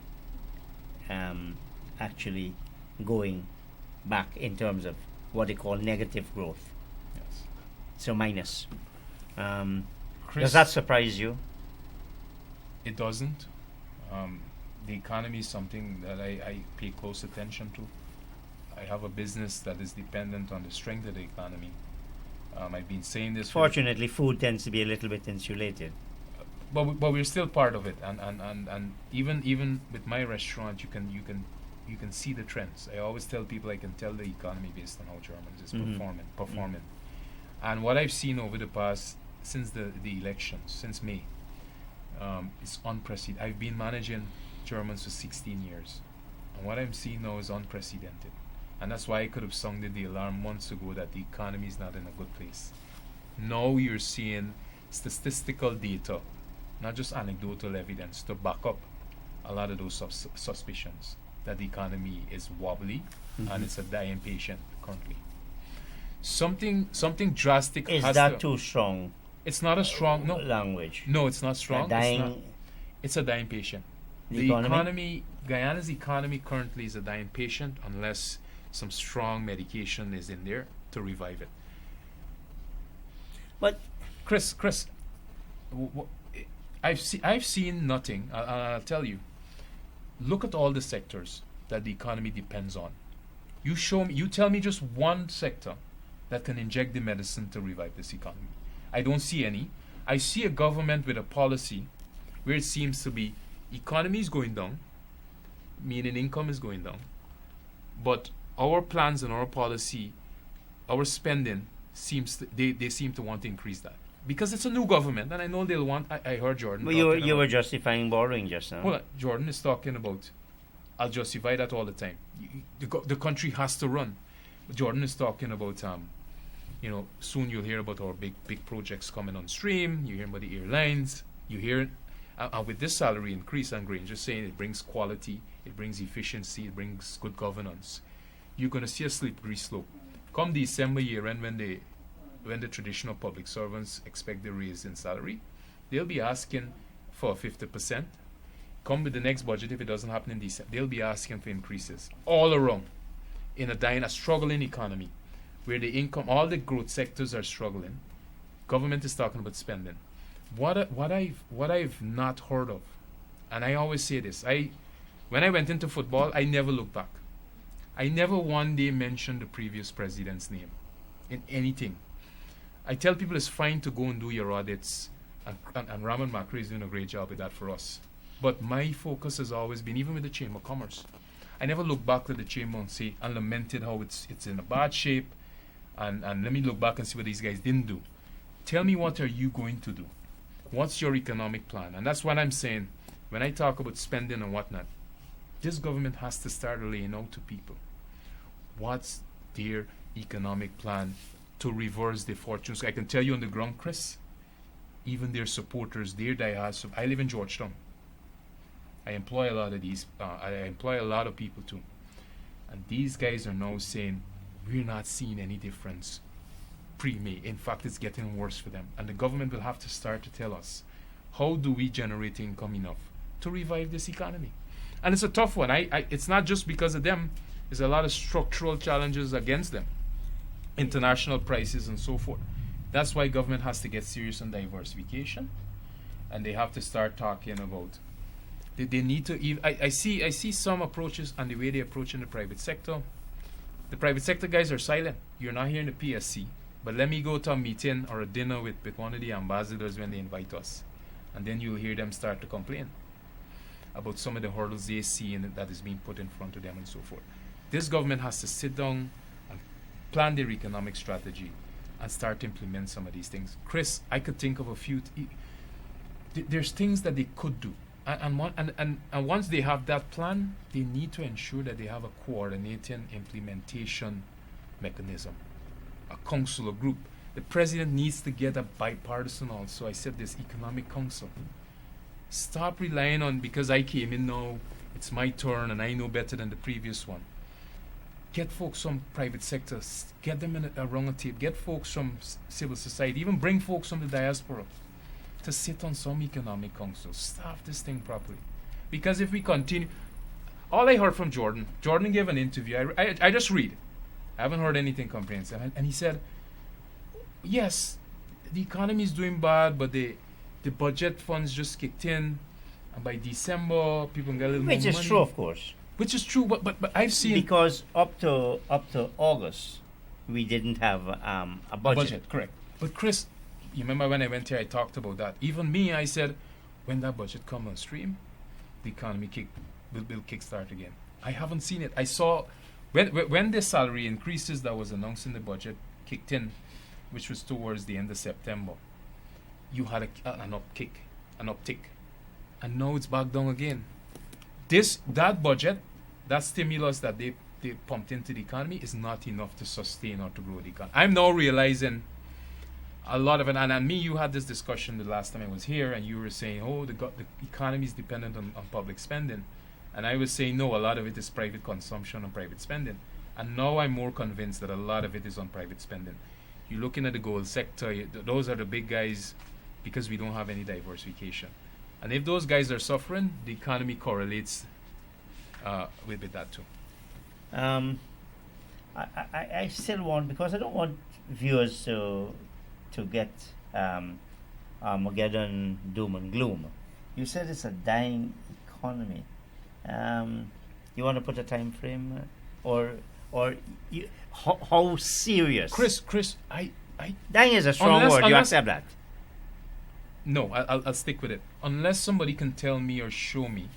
actually going back in terms of what they call negative growth. Yes. So minus. Chris, Does that surprise you? it doesn't. The economy is something that I pay close attention to. I have a business that is dependent on the strength of the economy. I've been saying this. Fortunately, food tends to be a little bit insulated. But we're still part of it, and even with my restaurant, you can see the trends. I always tell people I can tell the economy based on how Germans is performing. And what I've seen over the past since the elections, since May, is unprecedented. I've been managing Germans for 16 years, and what I'm seeing now is unprecedented. And that's why I could have sounded the alarm months ago that the economy is not in a good place. Now you're seeing statistical data, not just anecdotal evidence, to back up a lot of those suspicions that the economy is wobbly and it's a dying patient currently. Something drastic Is has that to, too strong it's not a strong language? no, it's not strong. Dying. It's a dying patient. The economy? Guyana's economy currently is a dying patient unless some strong medication is in there to revive it. But Chris, I've seen nothing. I'll tell you. Look at all the sectors that the economy depends on. You tell me just one sector that can inject the medicine to revive this economy. I don't see any. I see a government with a policy where it seems to be economy is going down, meaning income is going down, but our plans and our policy, our spending they seem to want to increase that because it's a new government, and I know they'll want. I heard Jordan. But you were justifying borrowing just now. Well, Jordan is talking about. I'll justify that all the time. The country has to run. Jordan is talking about soon you'll hear about our big projects coming on stream. You hear about the airlines. You hear, with this salary increase, and Granger just saying it brings quality, it brings efficiency, it brings good governance. You're going to see a slippery slope. Come December year end, when the traditional public servants expect the raise in salary, they'll be asking for 50%. Come with the next budget, if it doesn't happen in December, they'll be asking for increases all around in a struggling economy where the income, all the growth sectors are struggling. Government is talking about spending. What I've not heard of, and I always say this, when I went into football, I never looked back. I never one day mentioned the previous president's name in anything. I tell people it's fine to go and do your audits, and Raman Makri is doing a great job with that for us. But my focus has always been, even with the Chamber of Commerce, I never looked back to the Chamber and lamented how it's in a bad shape, and let me look back and see what these guys didn't do. Tell me, what are you going to do? What's your economic plan? And that's what I'm saying when I talk about spending and whatnot. This government has to start laying out to people what's their economic plan to reverse the fortunes. I can tell you on the ground, Chris, even their supporters, their diaspora. I live in Georgetown. I employ a lot of these. I employ a lot of people too, and these guys are now saying we're not seeing any difference pre-May. In fact, it's getting worse for them, and the government will have to start to tell us how do we generate income enough to revive this economy. And it's a tough one. It's not just because of them. There's a lot of structural challenges against them, international prices and so forth. That's why government has to get serious on diversification, and they have to start talking about. They need to. I see some approaches and the way they're approaching the private sector. The private sector guys are silent. You're not hearing the PSC. But let me go to a meeting or a dinner with one of the ambassadors when they invite us. And then you'll hear them start to complain about some of the hurdles they see and that is being put in front of them and so forth. This government has to sit down and plan their economic strategy and start to implement some of these things. Chris, I could think of a few. There's things that they could do. And once they have that plan, they need to ensure that they have a coordinating implementation mechanism, a council, a group. The president needs to get a bipartisan also. I said this economic council. Stop relying on, because I came in now, it's my turn and I know better than the previous one. Get folks from private sectors, get them in around a table, get folks from civil society, even bring folks from the diaspora to sit on some economic council. Staff this thing properly. Because if we continue, all I heard from Jordan gave an interview, I just read. I haven't heard anything comprehensive. And he said, yes, the economy is doing bad, but the budget funds just kicked in, and by December, people can get a little more money. Which is true, of course. Which is true, but I've seen... Because up to August, we didn't have a budget. Correct. But Chris, you remember when I went here, I talked about that. Even me, I said, when that budget comes on stream, the economy will kickstart again. I haven't seen it. I saw... When the salary increases that was announced in the budget kicked in, which was towards the end of September, you had an uptick. And now it's back down again. That budget, that stimulus that they pumped into the economy is not enough to sustain or to grow the economy. I'm now realizing a lot of it, and me, you had this discussion the last time I was here, and you were saying, oh, the economy is dependent on public spending. And I was saying, no, a lot of it is private consumption and private spending. And now I'm more convinced that a lot of it is on private spending. You're looking at the gold sector, those are the big guys, because we don't have any diversification. And if those guys are suffering, the economy correlates with that too. I still want, because I don't want viewers to get Armageddon, doom and gloom. You said it's a dying economy. You want to put a time frame, or how serious? Chris, dying is a strong word. You accept that? No, I'll stick with it. Unless somebody can tell me or show me,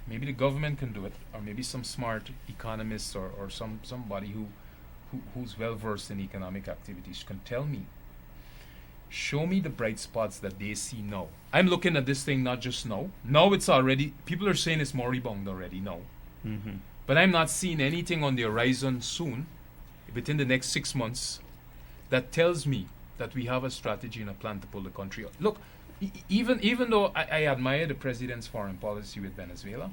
maybe the government can do it, or maybe some smart economist or somebody who's well versed in economic activities can tell me. Show me the bright spots that they see now. I'm looking at this thing not just now. Now it's already, people are saying it's moribund already now. Mm-hmm. But I'm not seeing anything on the horizon soon, within the next 6 months, that tells me that we have a strategy and a plan to pull the country out. Look, even though I admire the president's foreign policy with Venezuela,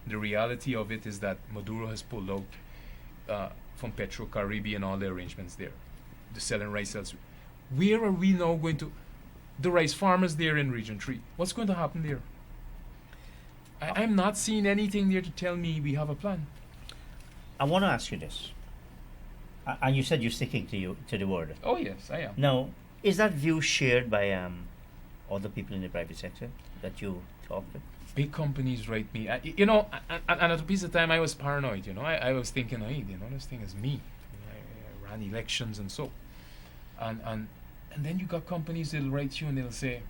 the reality of it is that Maduro has pulled out from Petro-Caribbean and all the arrangements there, the selling rice elsewhere. Where are we now going to... The rice farmers there in Region 3, what's going to happen there? I'm not seeing anything there to tell me we have a plan. I want to ask you this. And you said you're sticking to the word. Oh, yes, I am. Now, is that view shared by other people in the private sector that you talk with? Big companies write me. And at a piece of time, I was paranoid, I was thinking, hey, this thing is me. I ran elections and so. And then you got companies that'll write you and they'll say,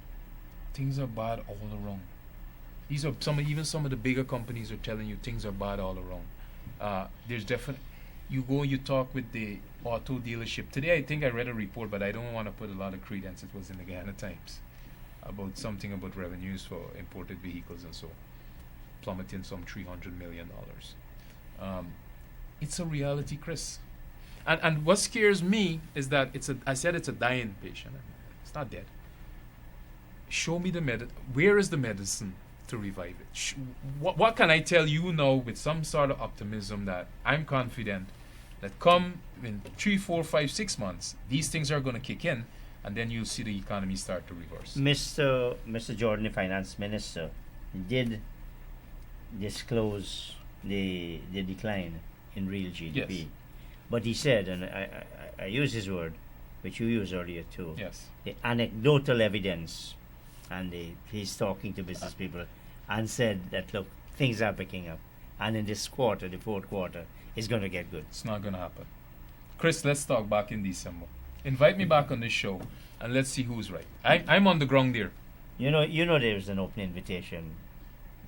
things are bad all around. These are even some of the bigger companies are telling you things are bad all around. There's definitely, you go and you talk with the auto dealership. Today I think I read a report, but I don't want to put a lot of credence. It was in the Guyana Times about something about revenues for imported vehicles and so, plummeting some $300 million. It's a reality, Chris. And what scares me is that I said it's a dying patient. It's not dead. Show me where is the medicine to revive it? What can I tell you now with some sort of optimism that I'm confident that come in 3, 4, 5, 6 months, these things are going to kick in, and then you'll see the economy start to reverse. Mr. Jordan, the finance minister, did disclose the decline in real GDP. Yes. But he said, and I use his word, which you used earlier too, yes, the anecdotal evidence, and he's talking to business people, and said that, look, things are picking up, and in this quarter, the fourth quarter, it's going to get good. It's not going to happen. Chris, let's talk back in December. Invite me back on this show, and let's see who's right. I'm on the ground there. You know, there's an open invitation.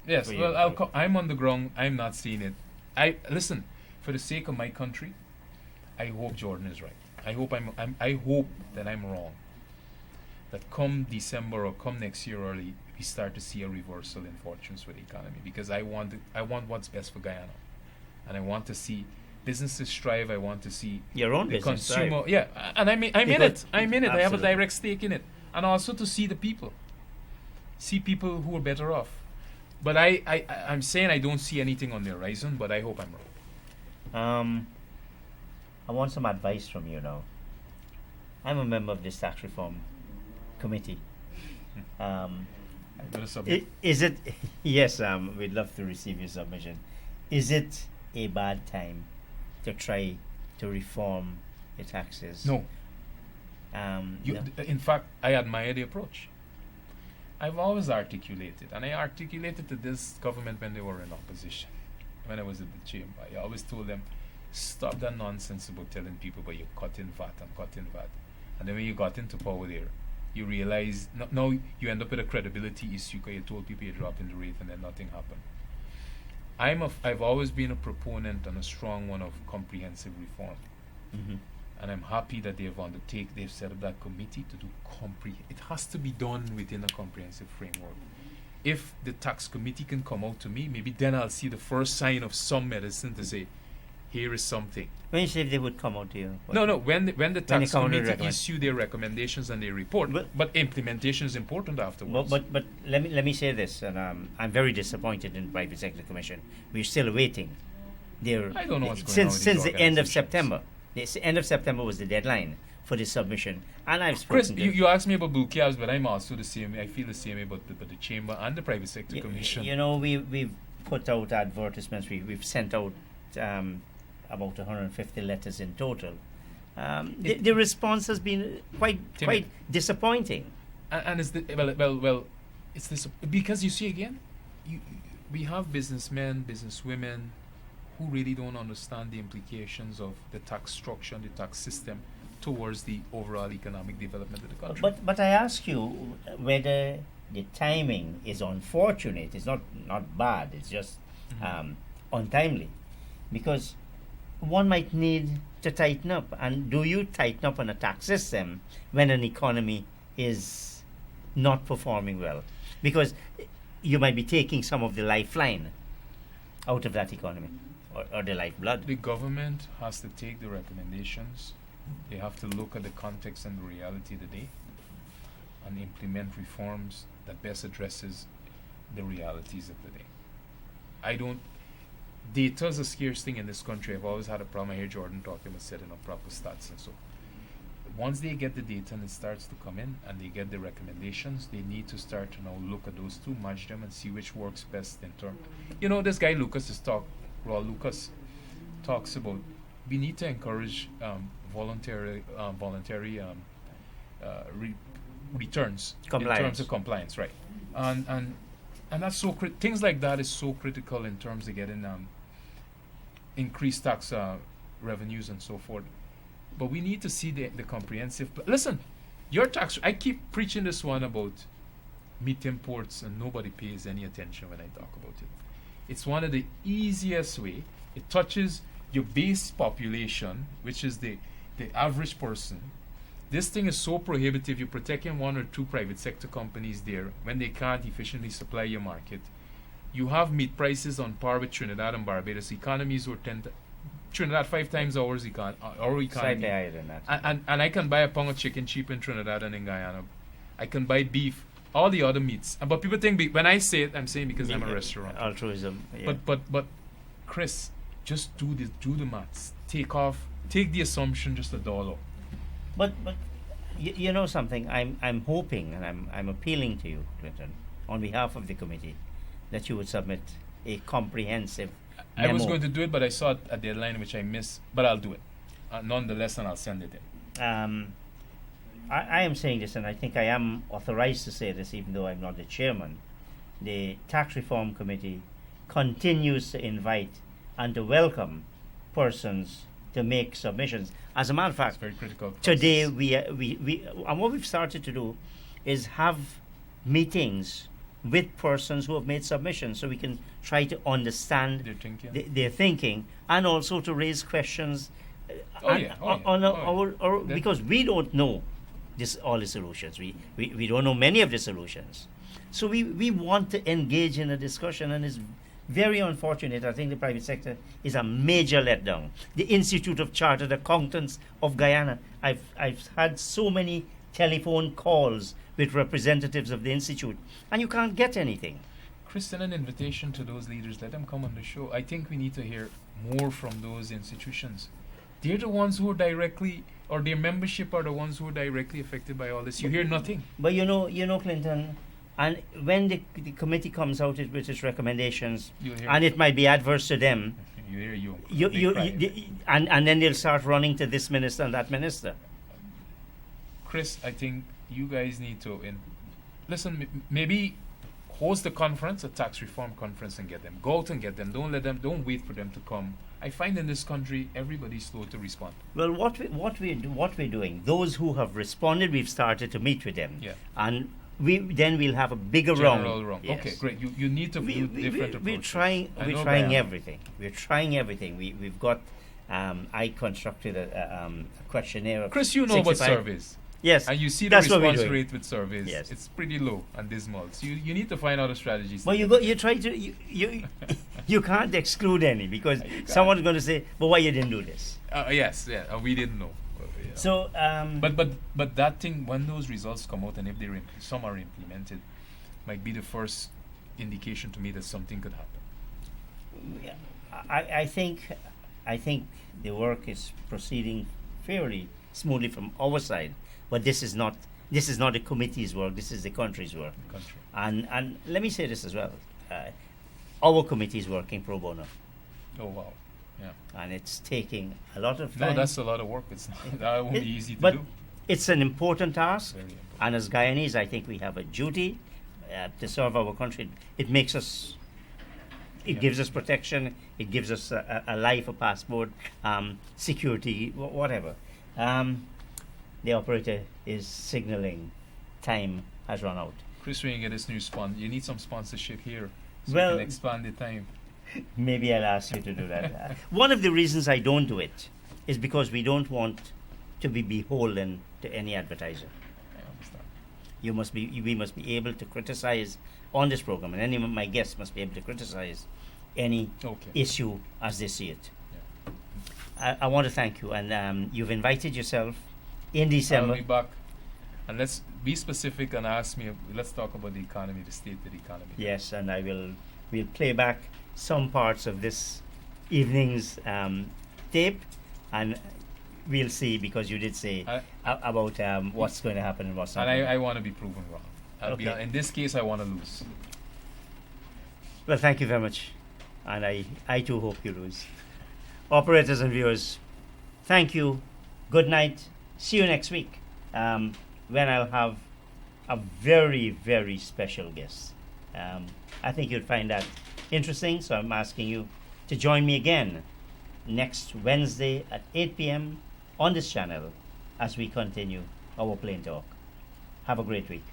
Yes, For you, well, right. I'm on the ground. I'm not seeing it. I listen, for the sake of my country, I hope Jordan is right. I hope that I'm wrong. That come December or come next year early, we start to see a reversal in fortunes for the economy, because I want what's best for Guyana, and I want to see businesses strive. I want to see Your own the business, consumer. right? Yeah, and I'm in Because- it. I'm in it. I have a Absolutely. direct stake in it, and also to see the people, see people who are better off. But I'm saying I don't see anything on the horizon, but I hope I'm wrong. I want some advice from you now. I'm a member of this tax reform committee. Better submit. Is it? Yes. We'd love to receive your submission. Is it a bad time to try to reform the taxes? No. No? In fact, I admire the approach. I've always articulated, and I articulated to this government when they were in opposition, when I was at the chamber. I always told them, stop that nonsense about telling people, but you're cutting VAT and cutting VAT. And then when you got into power there, you realize now you end up with a credibility issue because you told people you're dropping the rate and then nothing happened. I've always been a proponent and a strong one of comprehensive reform. Mhm. And I'm happy that they've set up that committee to do it has to be done within a comprehensive framework. If the tax committee can come out to me, maybe then I'll see the first sign of some medicine to say, here is something. When you say they would come out to you? what- No, when the tax come out with committee recommend- issue their recommendations and their report, But- implementation is important afterwards. But let me say this, and I'm very disappointed in the Private Sector Commission. We're still awaiting their. I don't know what's going on since with since these the end of organizations. September. The end of September was the deadline for the submission, and I've Chris, spoken to you asked me about blue cabs, but I'm also the same. I feel the same way about the chamber and the Private Sector Commission. You know, we've put out advertisements. We've sent out about 150 letters in total. The response has been quite Timid. disappointing. And it's it's this because you see again, we have businessmen, businesswomen who really don't understand the implications of the tax structure and the tax system towards the overall economic development of the country. But I ask you whether the timing is unfortunate. It's not bad. It's just untimely, because one might need to tighten up. And do you tighten up on a tax system when an economy is not performing well? Because you might be taking some of the lifeline out of that economy, or the lifeblood. The government has to take the recommendations. They have to look at the context and the reality of the day and implement reforms that best addresses the realities of the day. Data is a scarce thing in this country. I've always had a problem. I hear Jordan talking about setting up proper stats and so. Once they get the data and it starts to come in and they get the recommendations, they need to start to now look at those two, match them, and see which works best in turn. You know, this guy Raul Lucas talks about we need to encourage voluntary returns in terms of compliance, right? And that's so things like that is so critical in terms of getting increased tax revenues and so forth. But we need to see the comprehensive. Listen, your tax. I keep preaching this one about meat imports, and nobody pays any attention when I talk about it. It's one of the easiest way. It touches your base population, which is the average person. This thing is so prohibitive. You're protecting one or two private sector companies there when they can't efficiently supply your market. You have meat prices on par with Trinidad and Barbados. Economies were Trinidad 5 times our economy. Slightly higher than that. And I can buy a pound of chicken cheap in Trinidad and in Guyana. I can buy beef, all the other meats. But people think when I say it, I'm saying because I'm a restaurant. Altruism. Yeah. But Chris, just do the maths. Take the assumption just $1. But you know something, I'm hoping, and I'm appealing to you, Clinton, on behalf of the committee, that you would submit a comprehensive memo. I was going to do it, but I saw a deadline which I missed. But I'll do it nonetheless, and I'll send it in. I am saying this, and I think I am authorized to say this, even though I'm not the chairman. The Tax Reform Committee continues to invite and to welcome persons to make submissions. As a matter of fact, It's very critical. today we and what we've started to do is have meetings with persons who have made submissions so we can try to understand They're thinking. their thinking, and also to raise questions Oh, yeah. on Oh, our That- because we don't know all the solutions. We don't know many of the solutions. So we want to engage in a discussion, and it's very unfortunate. I think the private sector is a major letdown. The Institute of Chartered Accountants of Guyana, I've had so many telephone calls with representatives of the institute, and you can't get anything. Chris, send an invitation to those leaders. Let them come on the show. I think we need to hear more from those institutions. They're the ones who are directly, or their membership are the ones who are directly affected by all this. You hear nothing. But you know, Clinton, and when the committee comes out with its recommendations, You hear. and it might be adverse to them, You hear you. and then they'll start running to this minister and that minister. Chris, I think you guys need to listen. Maybe host a conference, a tax reform conference, and get them. Go out and get them. Don't wait for them to come. I find in this country everybody's slow to respond. Well, what we're doing, those who have responded, we've started to meet with them, Yeah. and we'll have a bigger General round. round. Yes. Okay, great. You need to do different approaches. We're trying I know everything. Guyana. We're trying everything. We've got. I constructed a questionnaire. Of Chris, you know about 65 surveys. Yes, And you see the That's what we're response doing. rate with surveys. Yes. It's pretty low and dismal. So you need to find out a strategy. well, you try to you can't exclude any because You can't. someone's going to say, "But why you didn't do this?" Yes, yeah. We didn't know. Yeah. So, But that thing, when those results come out and if some are implemented, might be the first indication to me that something could happen. I think the work is proceeding fairly smoothly from our side, but this is not the committee's work. This is the country's work. Country. And let me say this as well: our committee is working pro bono, Oh wow. Yeah. and it's taking a lot of No, time. that's a lot of work. It's not, that won't be easy to but do. it's an important task, Very important. and as Guyanese, I think we have a duty to serve our country. It makes us. It Yeah. gives us protection. It gives us a life, a passport, security, whatever. The operator is signaling time has run out. Chris, when you get this new you need some sponsorship here so Well- you can expand the time. Maybe I'll ask you to do that. One of the reasons I don't do it is because we don't want to be beholden to any advertiser. I understand. We must be able to criticize on this program, and any of my guests must be able to criticize any Okay. issue as they see it. I want to thank you, and you've invited yourself in December. I'll be back. And let's be specific and ask me. Let's talk about the economy, the state of the economy. Yes, and we'll play back some parts of this evening's tape, and we'll see, because you did say about what's going to happen and what's not. And going I want to be proven wrong. Okay. In this case, I want to lose. Well, thank you very much, and I too hope you lose. Operators and viewers, thank you. Good night. See you next week, when I'll have a very, very special guest. I think you'd find that interesting, so I'm asking you to join me again next Wednesday at 8 p.m. on this channel as we continue our Plain Talk. Have a great week.